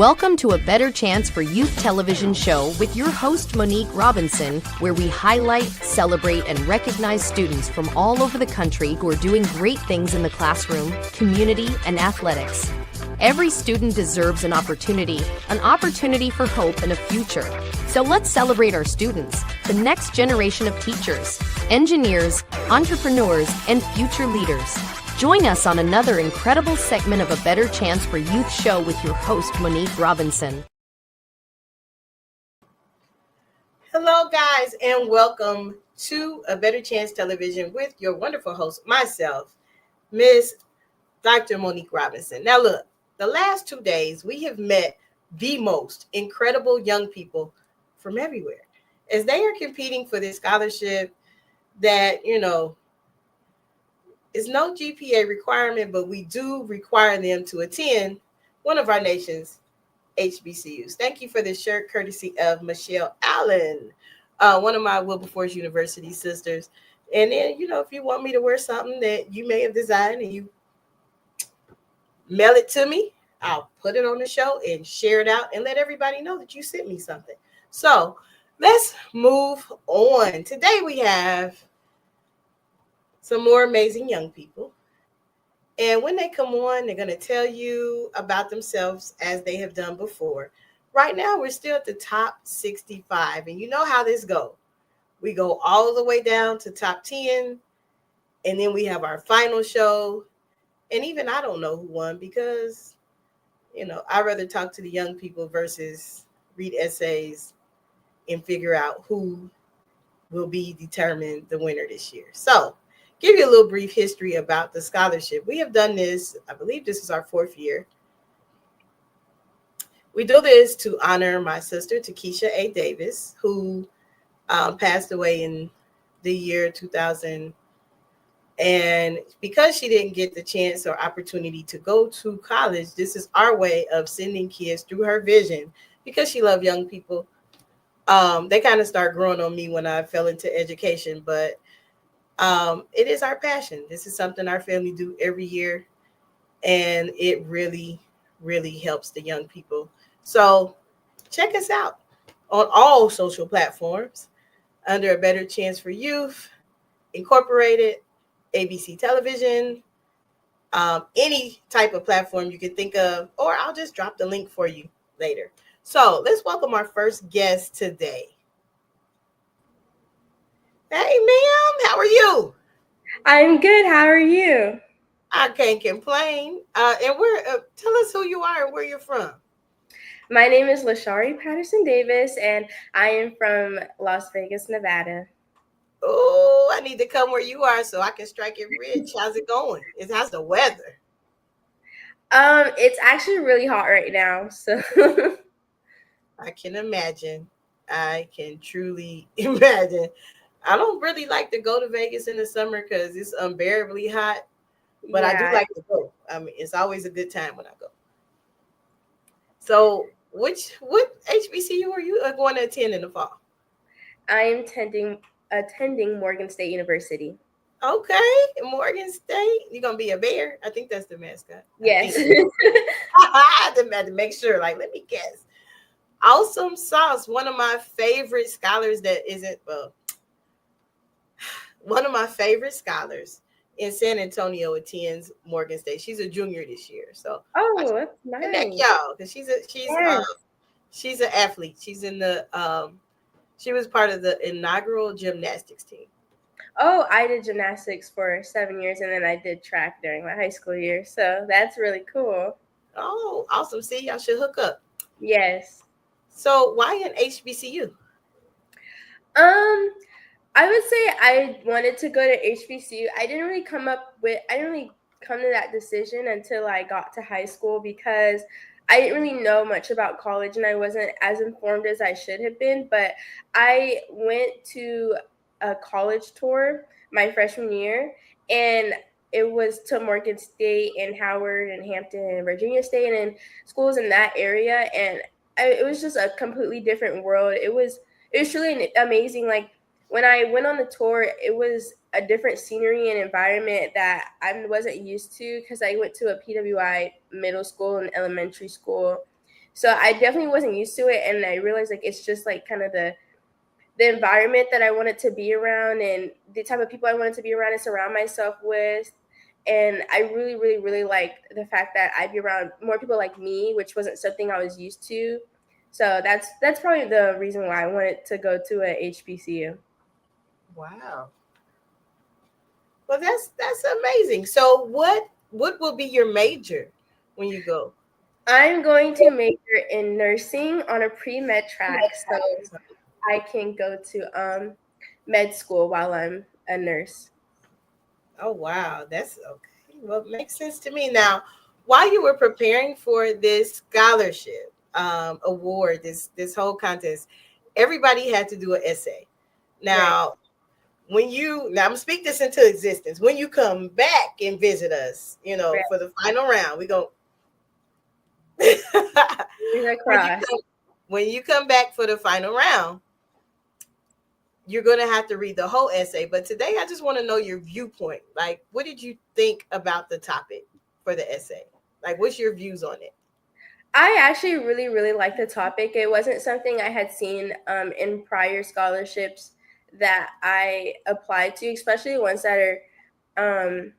Welcome to A Better Chance for Youth television show with your host, Monique Robinson, where we highlight, celebrate, and recognize students from all over the country who are doing great things in the classroom, community, and athletics. Every student deserves an opportunity for hope and a future. So let's celebrate our students, the next generation of teachers, engineers, entrepreneurs, and future leaders. Join us on another incredible segment of A Better Chance for Youth show with your host, Monique Robinson. Hello, guys, and welcome to A Better Chance Television with your wonderful host, myself, Miss Dr. Monique Robinson. Now, look, the last 2 days, we have met the most incredible young people from everywhere as they are competing for this scholarship that, is no GPA requirement, but we do require them to attend one of our nation's HBCUs. Thank you for this shirt, courtesy of Michelle Allen, one of my Wilberforce University sisters. And then, if you want me to wear something that you may have designed and you mail it to me, I'll put it on the show and share it out and let everybody know that you sent me something. So let's move on. Today we have some more amazing young people. And when they come on, they're going to tell you about themselves as they have done before. Right now, we're still at the top 65. And you know how this goes. We go all the way down to top 10. And then we have our final show. And even I don't know who won because, I'd rather talk to the young people versus read essays and figure out who will be determined the winner this year. So, give you a little brief history about the scholarship. We have done this, I believe this is our 4th year. We do this to honor my sister, Takisha A. Davis, who passed away in the year 2000. And because she didn't get the chance or opportunity to go to college, this is our way of sending kids through her vision because she loved young people. They kind of start growing on me when I fell into education, but it is our passion. This is something our family do every year, and it really, really helps the young people. So check us out on all social platforms under A Better Chance for Youth, Incorporated, ABC Television, any type of platform you can think of, or I'll just drop the link for you later. So let's welcome our first guest today. Hey, ma'am, how are you? I'm good. How are you? I can't complain. And tell us who you are and where you're from. My name is Lashari Patterson Davis, and I am from Las Vegas, Nevada. Oh, I need to come where you are so I can strike it rich. How's it going? How's the weather? It's actually really hot right now, so I can imagine. I can truly imagine. I don't really like to go to Vegas in the summer because it's unbearably hot, but I do like to go. I mean, it's always a good time when I go. So, what HBCU are you going to attend in the fall? I am attending Morgan State University. Okay, Morgan State. You're gonna be a bear. I think that's the mascot. Yes. I had to make sure. Let me guess. Awesome sauce. One of my favorite scholars one of my favorite scholars in San Antonio attends Morgan State. She's a junior this year. So that's nice. Y'all, because she's an athlete. She's in the she was part of the inaugural gymnastics team. Oh, I did gymnastics for 7 years, and then I did track during my high school year. So that's really cool. Oh, awesome. See, y'all should hook up. Yes. So why an HBCU? I would say I wanted to go to HBCU. I didn't really come to that decision until I got to high school because I didn't really know much about college and I wasn't as informed as I should have been. But I went to a college tour my freshman year, and it was to Morgan State and Howard and Hampton and Virginia State and schools in that area. And it was just a completely different world. It was truly amazing. When I went on the tour, it was a different scenery and environment that I wasn't used to because I went to a PWI middle school and elementary school. So I definitely wasn't used to it, and I realized like it's just like kind of the environment that I wanted to be around and the type of people I wanted to be around and surround myself with. And I really, really, really liked the fact that I'd be around more people like me, which wasn't something I was used to. So that's probably the reason why I wanted to go to a HBCU. Wow. Well, that's amazing. So what will be your major when you go? I'm going to major in nursing on a pre-med track, so I can go to med school while I'm a nurse. Oh wow, that's okay. Well, it makes sense to me. Now, while you were preparing for this scholarship award, this whole contest, everybody had to do an essay. Right. Now, now I'm speak this into existence. When you come back and visit us, Right. for the final round, we go. when you Across. come when you come back for the final round, you're going to have to read the whole essay. But today, I just want to know your viewpoint. Like, what did you think about the topic for the essay? Like, what's your views on it? I actually really, really like the topic. It wasn't something I had seen in prior scholarships that I applied to, especially ones that are um,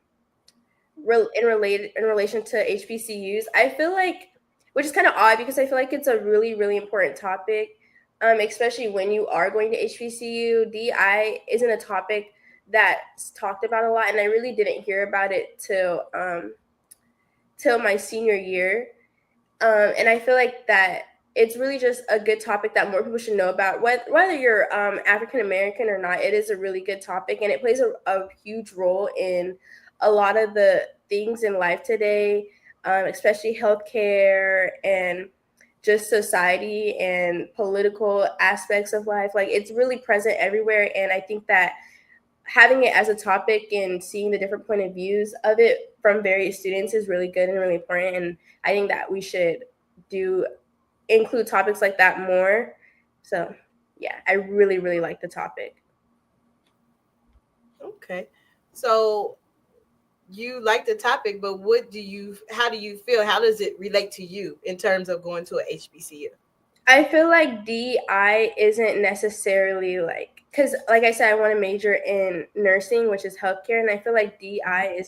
in relation to HBCUs. I feel like, which is kind of odd because I feel like it's a really, really important topic, especially when you are going to HBCU. DI isn't a topic that's talked about a lot, and I really didn't hear about it till my senior year. And I feel like that it's really just a good topic that more people should know about. Whether you're African American or not, it is a really good topic, and it plays a huge role in a lot of the things in life today, especially healthcare and just society and political aspects of life. Like it's really present everywhere, and I think that having it as a topic and seeing the different point of views of it from various students is really good and really important. And I think that we should include topics like that more. So yeah, I really, really like the topic. Okay. So you like the topic, but how do you feel? How does it relate to you in terms of going to a HBCU? I feel like DI isn't necessarily because like I said, I want to major in nursing, which is healthcare. And I feel like DI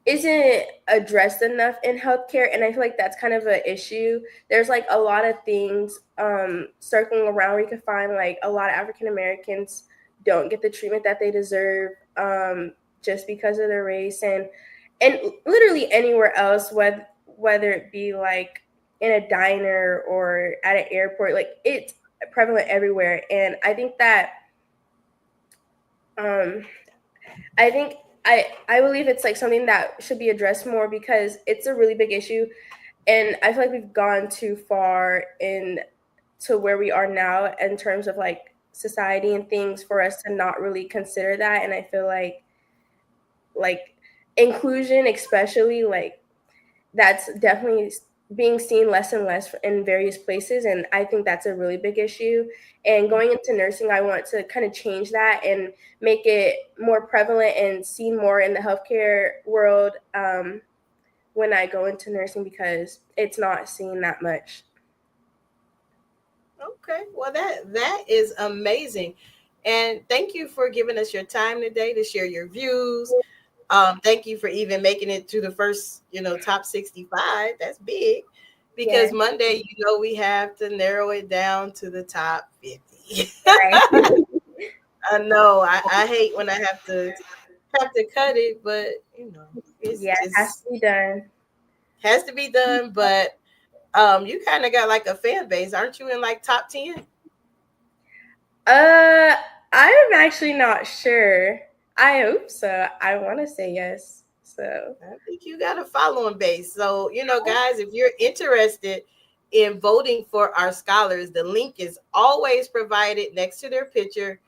isn't addressed enough in healthcare, and I feel like that's kind of an issue. There's like a lot of things circling around where you can find like a lot of African Americans don't get the treatment that they deserve just because of their race, and literally anywhere else, whether it be like in a diner or at an airport, like it's prevalent everywhere. And I think that um I think I believe it's like something that should be addressed more because it's a really big issue, and I feel like we've gone too far in to where we are now in terms of like society and things for us to not really consider that. And I feel like inclusion, especially, like that's definitely being seen less and less in various places, and I think that's a really big issue. And going into nursing, I want to kind of change that and make it more prevalent and seen more in the healthcare world when I go into nursing, because it's not seen that much. Okay. Well, that is amazing. And thank you for giving us your time today to share your views. Thank you for even making it to the first, top 65. That's big because Yeah. Monday, we have to narrow it down to the top 50. Right. I know. I hate when I have to cut it, but it's Yeah, it has just to be done. has to be done. But you kind of got like a fan base, aren't you? In like top 10? I'm actually not sure. I hope so. I want to say yes. So I think you got a following base. So, guys, if you're interested in voting for our scholars, the link is always provided next to their picture.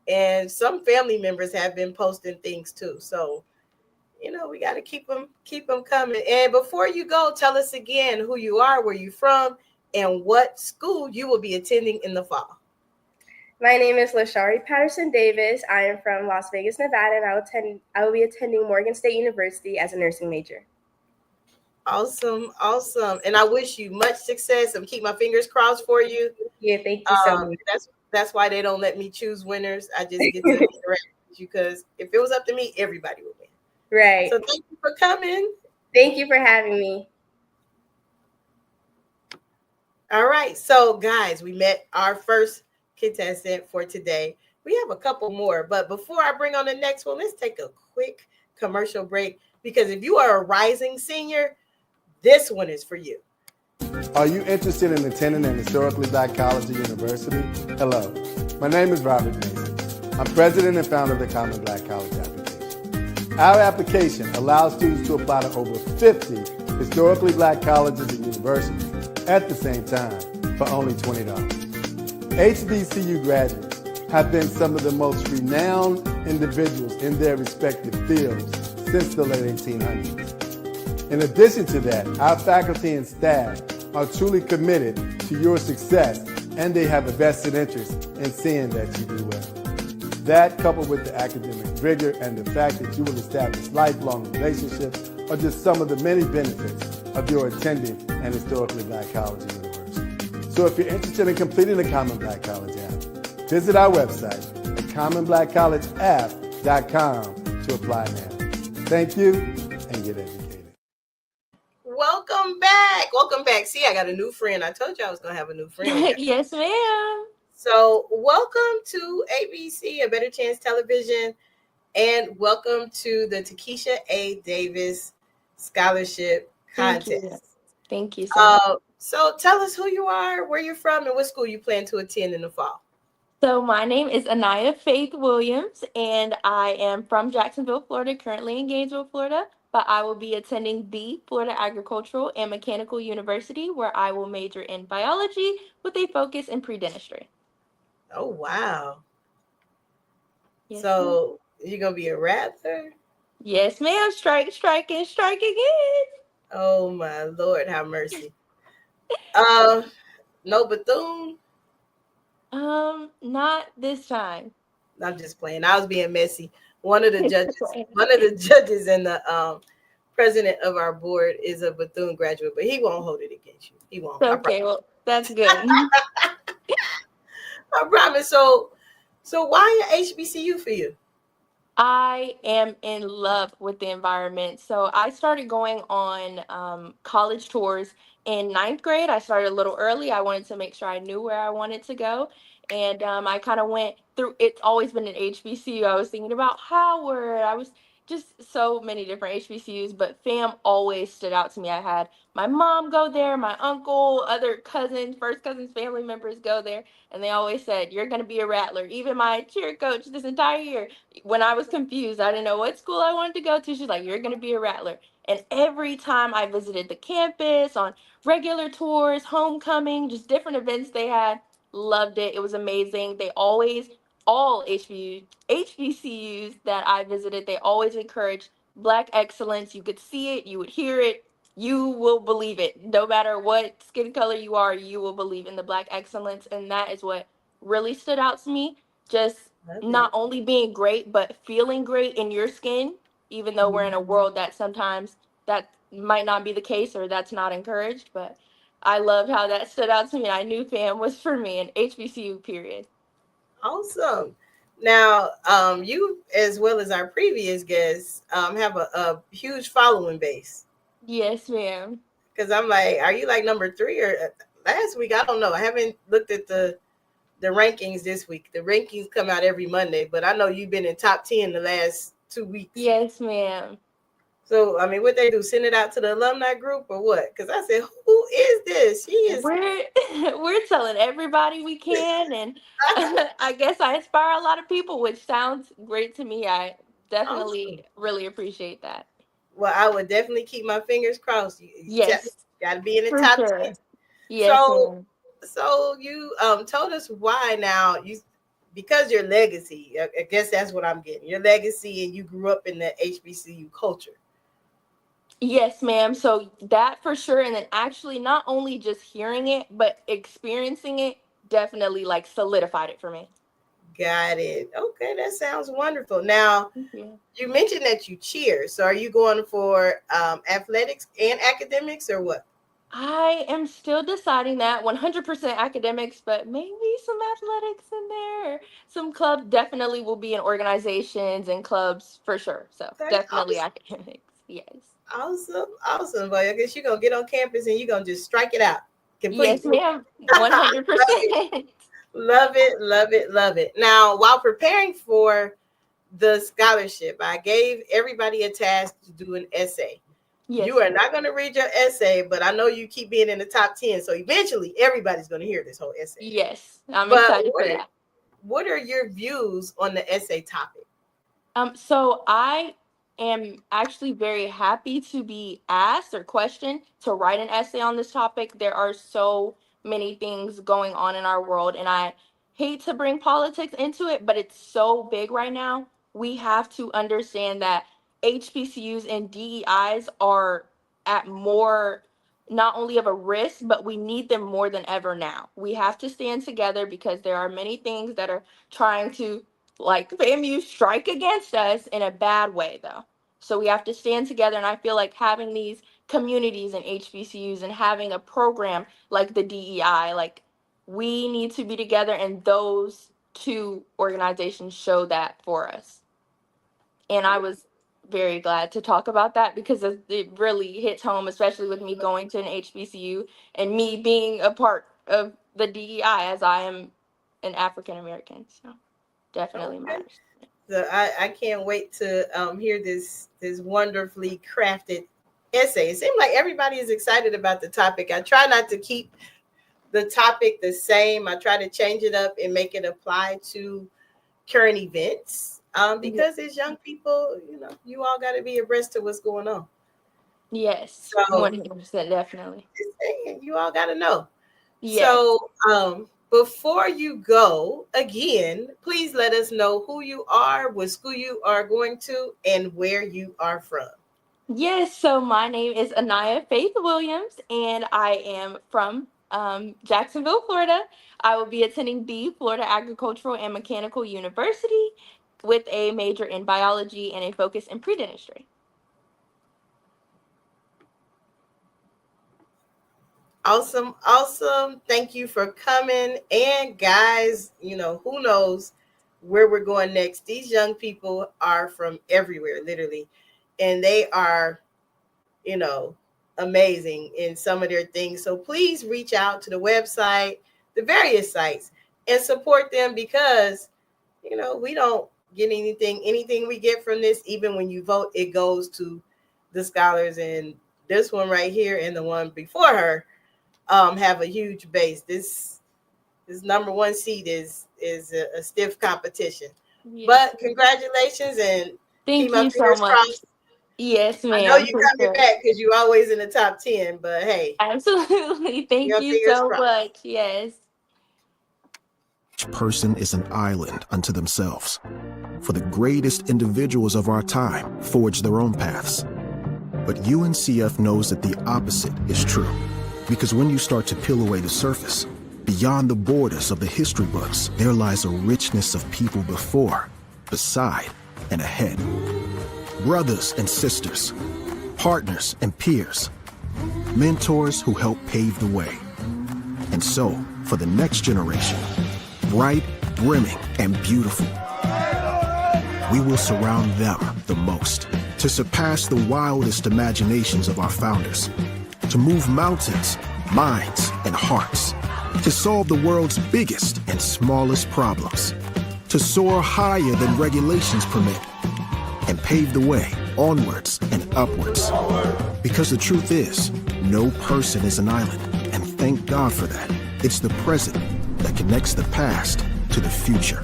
And some family members have been posting things too. So, we got to keep them coming. And before you go, tell us again who you are, where you're from, and what school you will be attending in the fall. my name is Lashari Patterson Davis. I am from Las Vegas, Nevada, and I will be attending Morgan State University as a nursing major. Awesome, awesome. And I wish you much success and keep my fingers crossed for you. Yeah, thank you so much. That's why they don't let me choose winners. I just get to interact with you because if it was up to me, everybody would win. Right. So thank you for coming. Thank you for having me. All right. So guys, we met our first contestant for today. We have a couple more, but before I bring on the next one, let's take a quick commercial break because if you are a rising senior, this one is for you. Are you interested in attending an historically black college or university? Hello, my name is Robert Mason. I'm president and founder of the Common Black College application. Our application allows students to apply to over 50 historically black colleges and universities at the same time for only $20. HBCU graduates have been some of the most renowned individuals in their respective fields since the late 1800s. In addition to that, our faculty and staff are truly committed to your success, and they have a vested interest in seeing that you do well. That, coupled with the academic rigor and the fact that you will establish lifelong relationships, are just some of the many benefits of your attending an historically black college or university. So if you're interested in completing the Common Black College app, visit our website at commonblackcollegeapp.com to apply now. Thank you, and get educated. Welcome back. Welcome back. See, I got a new friend. I told you I was going to have a new friend. Yes, ma'am. So welcome to ABC, A Better Chance Television, and welcome to the Takisha A. Davis Scholarship Contest. Thank you so much. So tell us who you are, where you're from, and what school you plan to attend in the fall. So my name is Aniya Williams, and I am from Jacksonville, Florida, currently in Gainesville, Florida. But I will be attending the Florida Agricultural and Mechanical University, where I will major in biology with a focus in pre-dentistry. Oh, wow. Yes, so you're going to be a rapper? Yes, ma'am. Strike again. Oh, my Lord, have mercy. No Bethune? Not this time. I'm just playing. I was being messy. One of the judges and the president of our board is a Bethune graduate, but he won't hold it against you. He won't. Okay, well, that's good. I promise. So why a HBCU for you? I am in love with the environment. So I started going on college tours in ninth grade. I started a little early. I wanted to make sure I knew where I wanted to go. And I kind of went through, it's always been an HBCU. I was thinking about Howard. I was just so many different HBCUs, but FAM always stood out to me. I had my mom go there, my uncle, other cousins, first cousins, family members go there. And they always said, you're going to be a Rattler. Even my cheer coach this entire year, when I was confused, I didn't know what school I wanted to go to. She's like, you're going to be a Rattler. And every time I visited the campus on regular tours, homecoming, just different events they had, loved it. It was amazing. They always, all HBCUs that I visited, they always encourage Black excellence. You could see it, you would hear it, you will believe it. No matter what skin color you are, you will believe in the Black excellence. And that is what really stood out to me. Just not only being great, but feeling great in your skin, even though we're in a world that sometimes that might not be the case or that's not encouraged. But I loved how that stood out to me. I knew FAM was for me, an HBCU period. Awesome. Now, you, as well as our previous guests, have a huge following base. Yes, ma'am. Because I'm like, are you like number 3 or last week? I don't know. I haven't looked at the rankings this week. The rankings come out every Monday, but I know you've been in top 10 the last 2 weeks. Yes, ma'am. So, I mean, what they do, send it out to the alumni group or what? Because I said, who is this? She is. We're telling everybody we can, and I guess I inspire a lot of people, which sounds great to me. I definitely really appreciate that. Well, I would definitely keep my fingers crossed. Yes. Got to be in the top 10. Yes, so you told us why now. Because your legacy, I guess that's what I'm getting. Your legacy, and you grew up in the HBCU culture. Yes, ma'am. So that for sure. And then actually not only just hearing it, but experiencing it definitely like solidified it for me. Got it. Okay, that sounds wonderful. Now, Yeah. you mentioned that you cheer. So are you going for athletics and academics or what? I am still deciding that 100% academics, but maybe some athletics in there. Some clubs definitely will be in organizations and clubs for sure. So Okay, definitely academics. Yes. awesome, awesome. Well, I guess you're going to get on campus and you're going to just strike it out Yes, completely. ma'am. Love it, 100%. love it, love it, love it. Now, while preparing for the scholarship, I gave everybody a task to do an essay. Yes. You are not going to read your essay, but I know you keep being in the top 10. So eventually everybody's going to hear this whole essay. Yes. I'm But excited for that. what are your views on the essay topic? So I am actually very happy to be asked or questioned to write an essay on this topic. There are so many things going on in our world, and I hate to bring politics into it, but it's so big right now. We have to understand that HBCUs and DEIs are at more, not only of a risk, but we need them more than ever now. We have to stand together because there are many things that are trying to, like FAMU, strike against us in a bad way though. So we have to stand together, and I feel like having these communities and HBCUs and having a program like the DEI, like we need to be together, and those two organizations show that for us. And I was very glad to talk about that because it really hits home, especially with me going to an HBCU and me being a part of the DEI as I am an African American. So definitely matters. So I can't wait to hear this wonderfully crafted essay. It seems like everybody is excited about the topic. I try not to keep the topic the same. I try to change it up and make it apply to current events because as young people, you all got to be abreast of what's going on. Yes, So 100%, definitely. You all got to know. Yes. So before you go, again, please let us know who you are, what school you are going to, and where you are from. Yes, so my name is Aniya Williams, and I am from Jacksonville, Florida. I will be attending the Florida Agricultural and Mechanical University with a major in biology and a focus in pre-dentistry. Awesome. Awesome. Thank you for coming. And guys, who knows where we're going next? These young people are from everywhere, literally. And they are, amazing in some of their things. So please reach out to the website, the various sites, and support them because, we don't get anything we get from this. Even when you vote, it goes to the scholars, and this one right here and the one before her have a huge base. This number one seat is a stiff competition. Yes. But congratulations and thank you so much. Crossed. Yes, ma'am. I know you're coming back because you're always in the top 10, but hey. Absolutely. Thank you so much. Yes. Each person is an island unto themselves. For the greatest individuals of our time forge their own paths. But UNCF knows that the opposite is true. Because when you start to peel away the surface, beyond the borders of the history books, there lies a richness of people before, beside, and ahead. Brothers and sisters, partners and peers, mentors who help pave the way. And so, for the next generation, bright, brimming, and beautiful, we will surround them the most to surpass the wildest imaginations of our founders, to move mountains, minds, and hearts, to solve the world's biggest and smallest problems, to soar higher than regulations permit, and pave the way onwards and upwards. Because the truth is, no person is an island, and thank God for that. It's the present that connects the past to the future.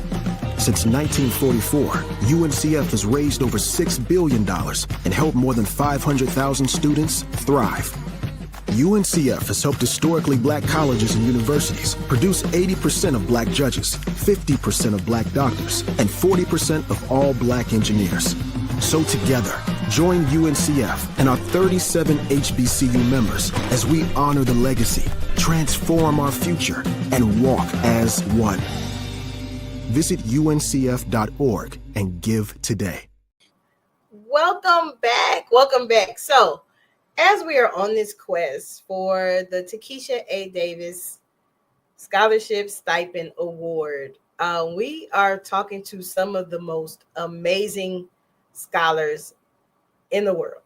Since 1944, UNCF has raised over $6 billion and helped more than 500,000 students thrive. UNCF has helped historically black colleges and universities produce 80% of black judges, 50% of black doctors, and 40% of all black engineers. So together, join UNCF and our 37 HBCU members as we honor the legacy, transform our future, and walk as one. Visit uncf.org and give today. Welcome back. Welcome back. So, as we are on this quest for the Takisha A. Davis Scholarship Stipend Award, we are talking to some of the most amazing scholars in the world.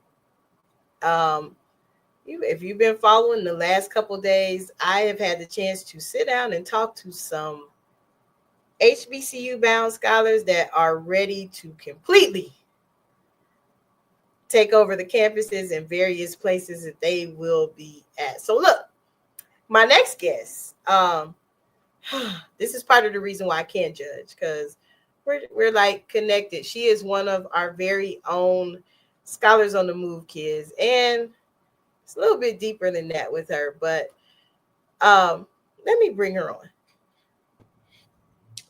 If you've been following the last couple days, I have had the chance to sit down and talk to some HBCU bound scholars that are ready to completely take over the campuses and various places that they will be at. So look, my next guest, this is part of the reason why I can't judge, because we're like connected. She is one of our very own Scholars on the Move kids, and it's a little bit deeper than that with her, but let me bring her on.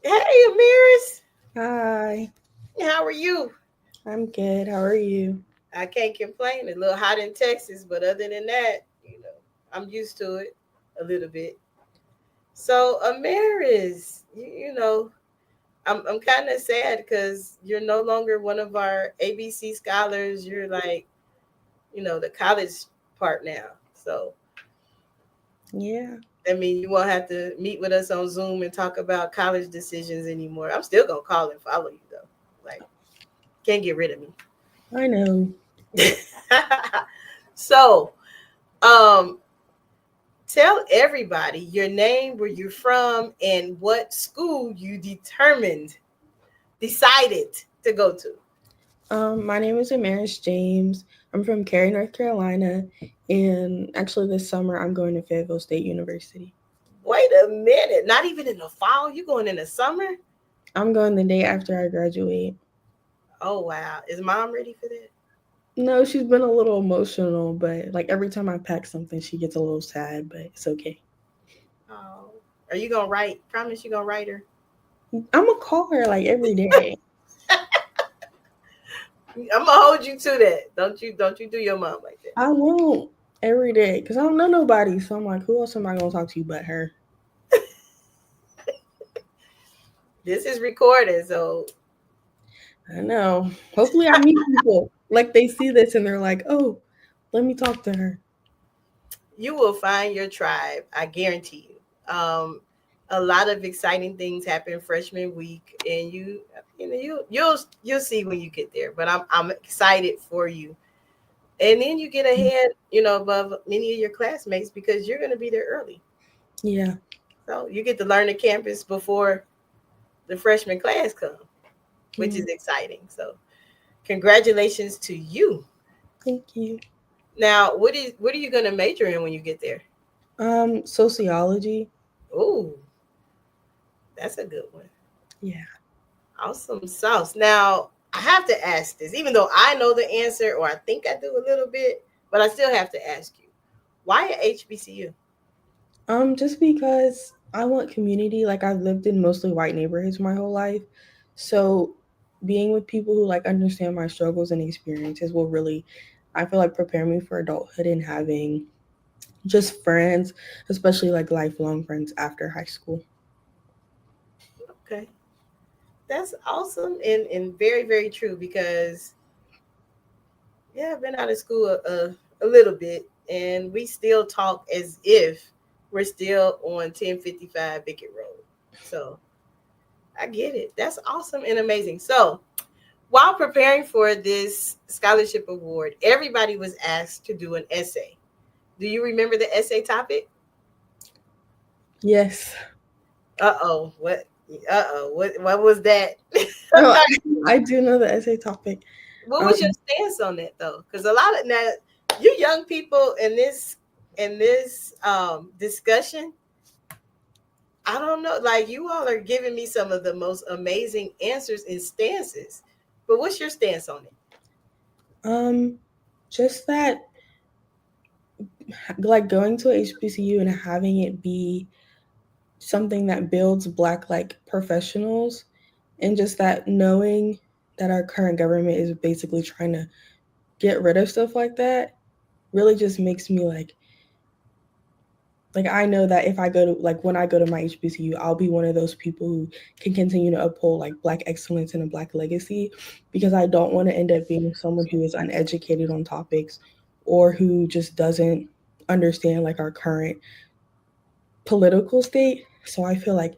Hey, Amaris. Hi. How are you? I'm good. How are you? I can't complain. A little hot in Texas, but other than that, I'm used to it a little bit. So, Amaris, I'm kind of sad because you're no longer one of our ABC scholars. You're like, the college part now. So, yeah. I mean, you won't have to meet with us on Zoom and talk about college decisions anymore. I'm still going to call and follow you, though. Like, can't get rid of me. I know. So, tell everybody your name, where you're from, and what school you decided to go to. My name is Amaris James. I'm from Cary, North Carolina, and actually this summer I'm going to Fayetteville State University. Wait a minute, not even in the fall? You going in the summer? I'm going the day after I graduate. Oh, wow. Is mom ready for that? No, she's been a little emotional, but like every time I pack something, she gets a little sad, but it's okay. Oh, are you going to write? Promise you going to write her? I'm going to call her like every day. I'm going to hold you to that. Don't you do your mom like that. I won't every day because I don't know nobody. So I'm like, who else am I going to talk to but her? This is recorded, so. I know. Hopefully I meet people. Like they see this and they're like, oh, let me talk to her. You will find your tribe. I guarantee you. A lot of exciting things happen freshman week, and you'll see when you get there. But I'm excited for you. And then you get ahead, above many of your classmates because you're going to be there early. Yeah. So you get to learn the campus before the freshman class comes, which is exciting. So congratulations to you. Thank you. Now, what are you going to major in when you get there? Sociology. Ooh, that's a good one. Yeah. Awesome sauce. Now, I have to ask this, even though I know the answer, or I think I do a little bit, but I still have to ask you, why at HBCU? Just because I want community. Like I've lived in mostly white neighborhoods my whole life. So being with people who like understand my struggles and experiences will really, I feel like, prepare me for adulthood and having just friends, especially like lifelong friends after high school. Okay. That's awesome and very, very true because, I've been out of school a little bit, and we still talk as if we're still on 1055 Bickett Road. So I get it. That's awesome and amazing. So while preparing for this scholarship award, everybody was asked to do an essay. Do you remember the essay topic? Yes. What was that? No, I do know the essay topic. What was your stance on that though? Because a lot of now you young people in this discussion, I don't know, like you all are giving me some of the most amazing answers and stances. But what's your stance on it? Just that like going to a HBCU and having it be something that builds Black like professionals, and just that knowing that our current government is basically trying to get rid of stuff like that really just makes me like like I know that if I go to like when I go to my HBCU, I'll be one of those people who can continue to uphold like Black excellence and a Black legacy, because I don't want to end up being someone who is uneducated on topics or who just doesn't understand like our current political state. So I feel like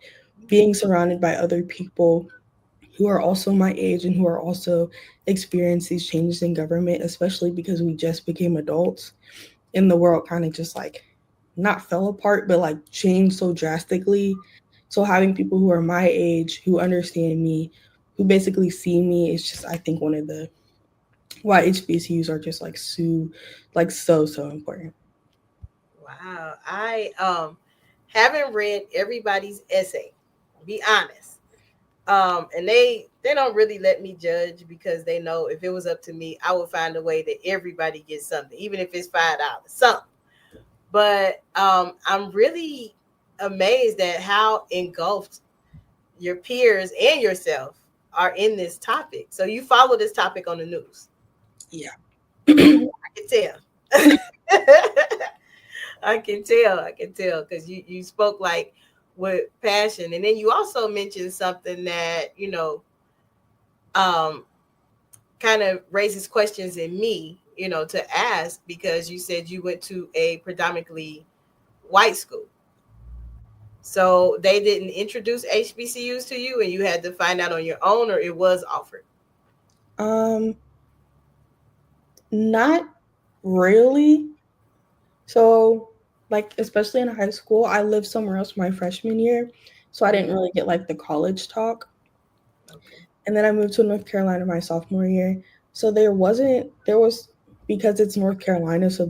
being surrounded by other people who are also my age and who are also experiencing these changes in government, especially because we just became adults and the world kind of just like not fell apart, but like changed so drastically. So having people who are my age, who understand me, who basically see me, is just I think one of the why HBCUs are just so important. Wow. I haven't read everybody's essay, be honest. And they don't really let me judge because they know if it was up to me, I would find a way that everybody gets something, even if it's $5, something. But I'm really amazed at how engulfed your peers and yourself are in this topic. So you follow this topic on the news. Yeah. I can tell. I can tell because you spoke like with passion. And then you also mentioned something that, kind of raises questions in me, to ask, because you said you went to a predominantly white school. So they didn't introduce HBCUs to you and you had to find out on your own, or it was offered? Not really. So, like, especially in high school, I lived somewhere else my freshman year, so I didn't really get like the college talk. Okay. And then I moved to North Carolina my sophomore year. So there was, because it's North Carolina, so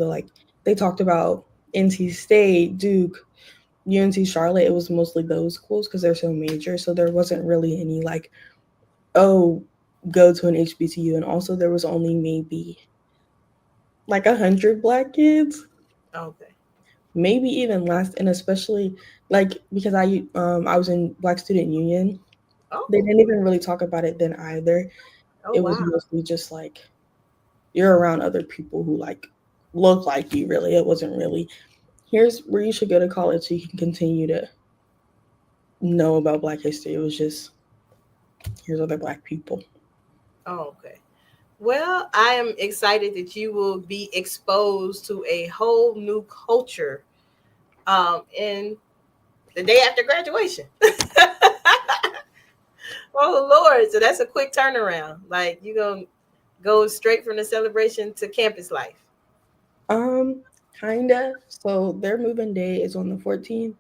they talked about NC State, Duke, UNC Charlotte. It was mostly those schools because they're so major. So there wasn't really any like, oh, go to an HBCU. And also there was only maybe like 100 Black kids, Okay. maybe even less. And especially like because I was in Black Student Union. Oh. They didn't even really talk about it then either. Oh, It was wow. mostly just like you're around other people who like look like you. Really, it wasn't really here's where you should go to college so you can continue to know about Black history. It was just here's other Black people. Oh, okay. Well, I am excited that you will be exposed to a whole new culture in the day after graduation. Oh, Lord. So that's a quick turnaround. Like, you're going to go straight from the celebration to campus life. Kinda. So their moving day is on the 14th.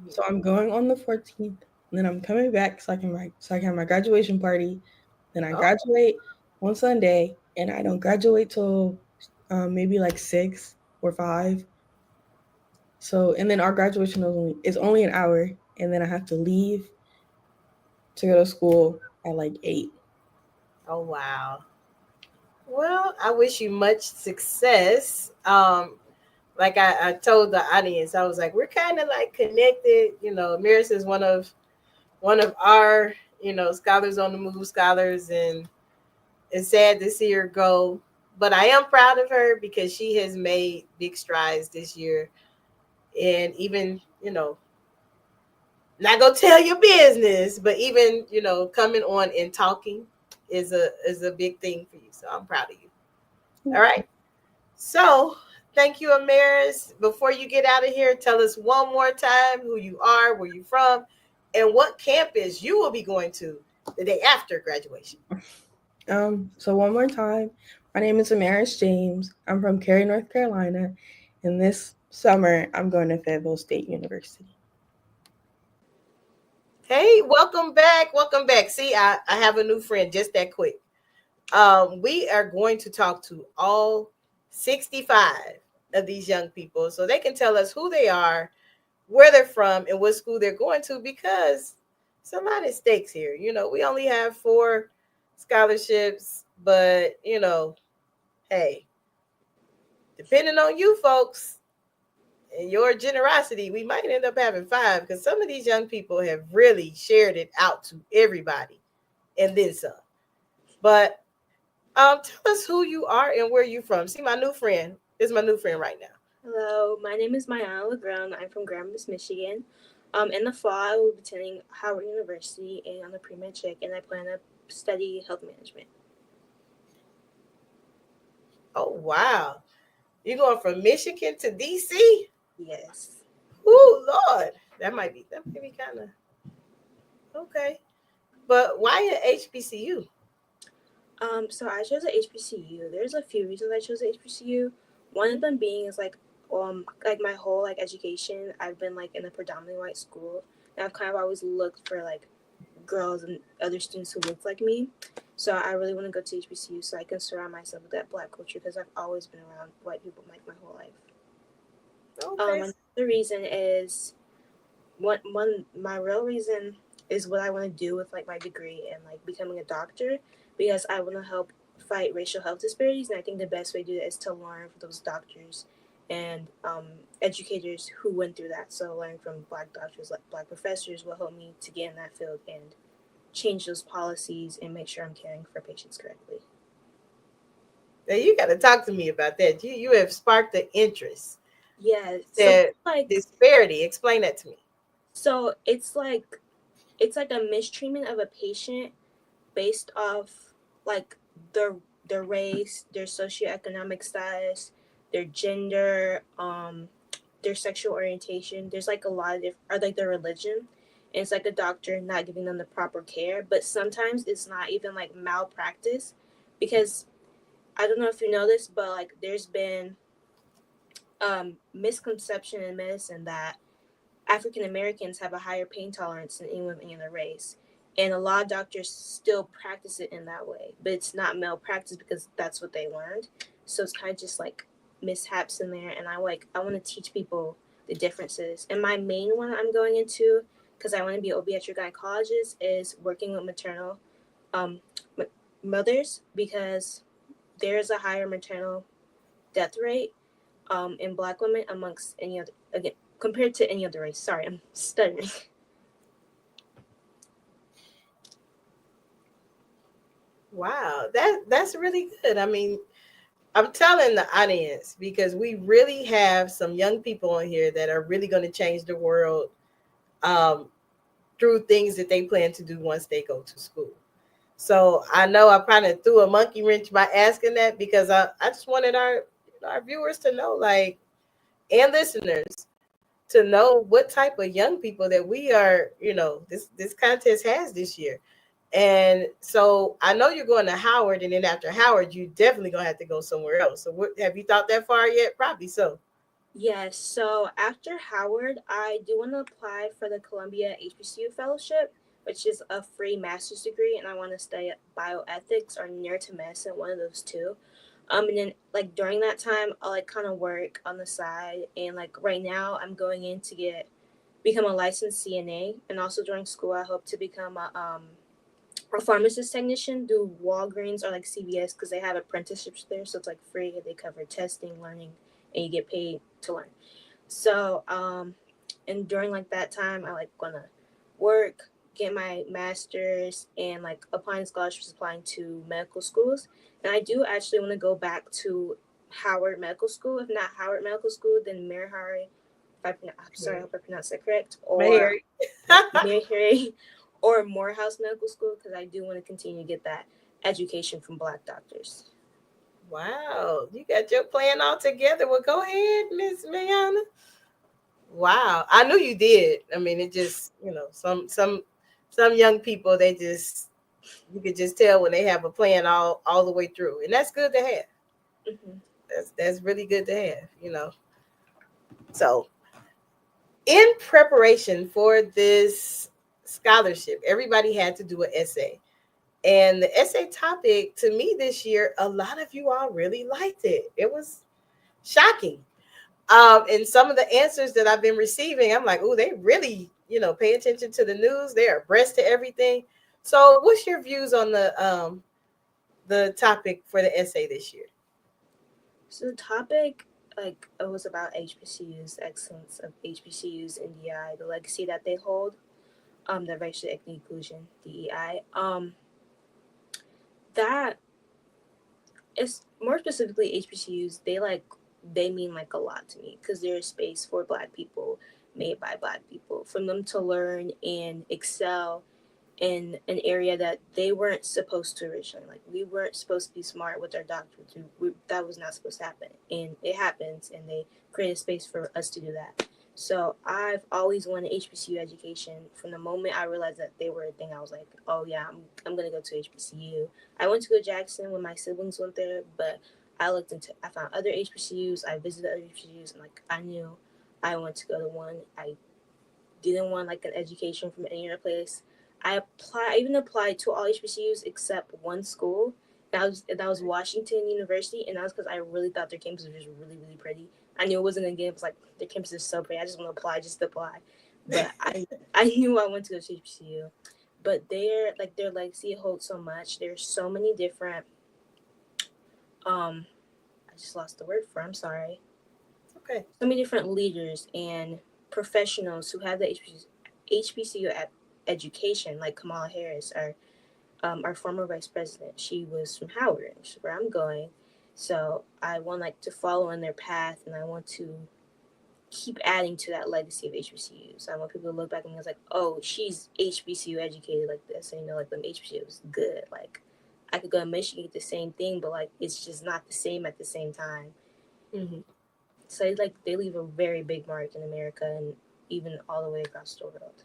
So I'm going on the 14th, and then I'm coming back so I can have my graduation party. Then I Oh. graduate on Sunday, and I don't graduate till maybe like 6 or 5. So and then our graduation is only an hour, and then I have to leave to go to school at like 8. Oh, wow. Well, I wish you much success. Like I told the audience, I was like, we're kind of like connected. Amaris is one of our, scholars on the move scholars, and it's sad to see her go. But I am proud of her because she has made big strides this year. And even, not gonna tell your business, but even, coming on and talking is a big thing for you. So I'm proud of you. All right. So thank you, Amaris. Before you get out of here, tell us one more time who you are, where you're from, and what campus you will be going to the day after graduation. So one more time, my name is Amaris James. I'm from Cary, North Carolina, and this summer I'm going to Fayetteville State University. Hey, welcome back. Welcome back. See, I have a new friend just that quick. We are going to talk to all 65 of these young people so they can tell us who they are, where they're from, and what school they're going to, because it's a lot at stakes here. We only have 4 scholarships, but, hey, depending on you folks and your generosity, we might end up having 5, because some of these young people have really shared it out to everybody and then some. But tell us who you are and where you're from. See, my new friend is my new friend right now. Hello, my name is Myonna La Grone. I'm from Grand Rapids, Michigan. In the fall, I will be attending Howard University and on the pre-med check, and I plan to study health management. Oh wow. You going from Michigan to DC? Yes. Oh Lord. That might be kind of okay. But why an HBCU? So I chose a HBCU. There's a few reasons I chose a HBCU. One of them being is like my whole like education, I've been like in a predominantly white school, and I've kind of always looked for like girls and other students who look like me. So I really want to go to HBCU so I can surround myself with that Black culture because I've always been around white people like my whole life. Okay. Another reason is my real reason is what I want to do with like my degree and like becoming a doctor, because I want to help fight racial health disparities, and I think the best way to do that is to learn from those doctors and educators who went through that. So learning from Black doctors, like Black professors, will help me to get in that field and change those policies and make sure I'm caring for patients correctly. Now you got to talk to me about that. You have sparked the interest. Yeah, That like disparity. Explain that to me. So it's like a mistreatment of a patient based off like their race, their socioeconomic status, their gender, their sexual orientation. There's like a lot of or like their religion. And it's like a doctor not giving them the proper care. But sometimes it's not even like malpractice, because I don't know if you know this, but like there's been misconception in medicine that African Americans have a higher pain tolerance than anyone of any other race. And a lot of doctors still practice it in that way. But it's not malpractice because that's what they learned. So it's kind of just like mishaps in there. And I want to teach people the differences. And my main one I'm going into, because I want to be an obstetric gynecologist, is working with maternal mothers, because there's a higher maternal death rate in Black women amongst any other, again, compared to any other race. Sorry, I'm stuttering. Wow, that's really good. I mean, I'm telling the audience, because we really have some young people on here that are really going to change the world through things that they plan to do once they go to school. So I know I kind of threw a monkey wrench by asking that, because I just wanted our viewers to know, like, and listeners to know what type of young people that we are, this contest has this year. And so I know you're going to Howard, and then after Howard, you definitely gonna have to go somewhere else. So have you thought that far yet? Probably so. Yes, so after Howard, I do want to apply for the Columbia HBCU Fellowship, which is a free master's degree, and I want to study bioethics or near to medicine, one of those two. And then like during that time, I'll like kind of work on the side, and like right now, I'm going in to become a licensed CNA, and also during school, I hope to become a pharmacist technician, do Walgreens or like CVS, because they have apprenticeships there, so it's like free. They cover testing, learning, and you get paid to learn. So and during like that time, I like gonna work, get my master's, and like applying scholarships, applying to medical schools. And I do actually want to go back to Howard Medical School. If not Howard Medical School, then Meharry. I'm sorry, I hope I pronounced that correct. Or Meharry or Morehouse Medical School, because I do want to continue to get that education from Black doctors. Wow, you got your plan all together. Well, go ahead, Miss Myonna. Wow, I knew you did. I mean, it just, some young people, you could just tell when they have a plan all the way through, and that's good to have. Mm-hmm. That's really good to have. So, in preparation for this scholarship, everybody had to do an essay. And the essay topic, to me this year, a lot of you all really liked it. It was shocking. And some of the answers that I've been receiving, I'm like, oh, they really, pay attention to the news. They're abreast to everything. So what's your views on the topic for the essay this year? So the topic, like, it was about HBCUs, the excellence of HBCUs in DEI, the legacy that they hold, the racial equity inclusion, DEI. That is more specifically HBCUs. They like they mean like a lot to me because they're a space for Black people, made by Black people, for them to learn and excel in an area that they weren't supposed to originally. Like, we weren't supposed to be smart with our doctorates. That was not supposed to happen. And it happens, and they create a space for us to do that. So I've always wanted HBCU education. From the moment I realized that they were a thing, I was like, oh yeah, I'm going to go to HBCU. I went to go to Jackson when my siblings went there, but I found other HBCUs. I visited other HBCUs, and like, I knew I wanted to go to one. I didn't want like an education from any other place. I even applied to all HBCUs except one school. That was Washington University, and that was because I really thought their campus was just really, really pretty. I knew it wasn't gonna get. It was like, their campus is so pretty. I just want to apply, just to apply. But I knew I wanted to go to HBCU. But their legacy holds so much. There's so many different. I just lost the word for. I'm sorry. Okay. So many different leaders and professionals who have the HBCU education, like Kamala Harris, our former vice president. She was from Howard, which is where I'm going. So I want like to follow in their path, and I want to keep adding to that legacy of HBCUs. I want people to look back at me and was like, oh, she's HBCU educated like this. And, like, them HBCU is good. Like, I could go to Michigan, get the same thing, but like, it's just not the same at the same time. Mm-hmm. So like, they leave a very big mark in America and even all the way across the world.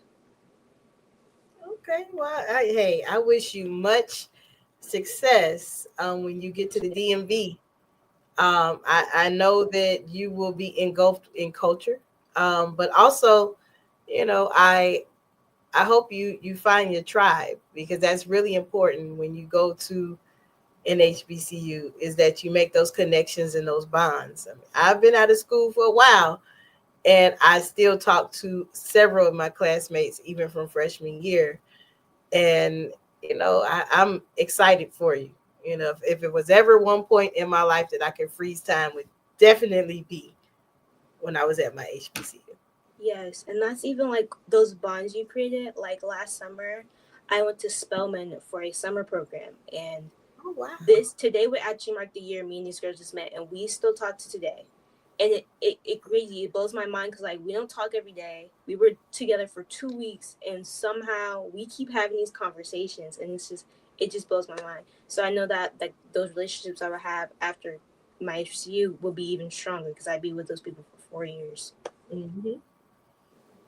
Okay, well, I wish you much success when you get to the DMV. I know that you will be engulfed in culture, but also, I hope you find your tribe, because that's really important when you go to an HBCU, is that you make those connections and those bonds. I mean, I've been out of school for a while, and I still talk to several of my classmates, even from freshman year. And, I'm excited for you. If it was ever one point in my life that I could freeze time, would definitely be when I was at my HBCU. Yes, and that's even like those bonds you created. Like, last summer, I went to Spelman for a summer program, and Oh, wow. today would actually mark the year me and these girls just met, and we still talk to today. And it crazy, it blows my mind because, like, we don't talk every day. We were together for 2 weeks, and somehow we keep having these conversations, and it just blows my mind. So I know that, like, those relationships I will have after my HBCU will be even stronger because I'd be with those people for 4 years. Mm-hmm.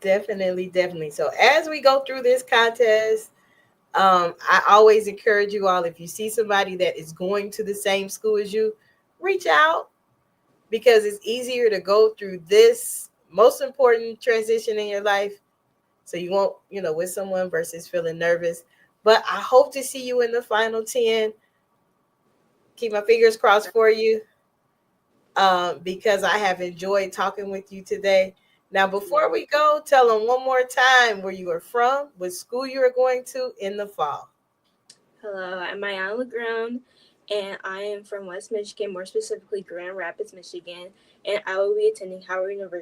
Definitely. So as we go through this contest, I always encourage you all, if you see somebody that is going to the same school as you, reach out, because it's easier to go through this most important transition in your life, so you won't, with someone, versus feeling nervous. But I hope to see you in the final 10. Keep my fingers crossed for you, because I have enjoyed talking with you today. Now, before we go, tell them one more time where you are from, what school you are going to in the fall. Hello, I'm Myonna La Grone, and I am from West Michigan, more specifically Grand Rapids, Michigan, and I will be attending Howard University.